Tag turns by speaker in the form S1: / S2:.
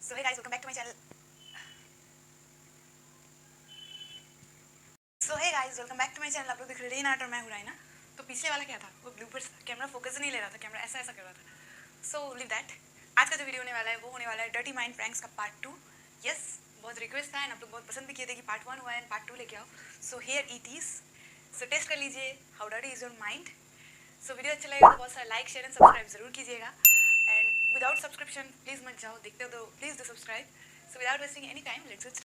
S1: So hey guys welcome back to my channel. आप लोग देख रहे हैं रेन आर्ट और मैं हूं राइना। तो पिछले वाला क्या था, वो ब्लूपर्स था, कैमरा फोकस नहीं ले रहा था, कैमरा ऐसा ऐसा कर रहा था। So leave that. आज का जो वीडियो होने वाला है वो होने वाला है डर्टी माइंड प्रैंक्स का पार्ट 2। यस, बहुत रिक्वेस्ट था एंड आप लोग बहुत पसंद भी किए थे कि पार्ट 1 हुआ है एंड पार्ट 2 लेके आओ। So here it is. So test कर लीजिए how dirty is your mind. So video अच्छा लगेगा तो बहुत सारा लाइक शेयर एंड सब्सक्राइब जरूर कीजिएगा। एंड विदाउट सब्सक्रिप्शन प्लीज मत जाओ, देखते हो तो please do subscribe. So without wasting any time let's get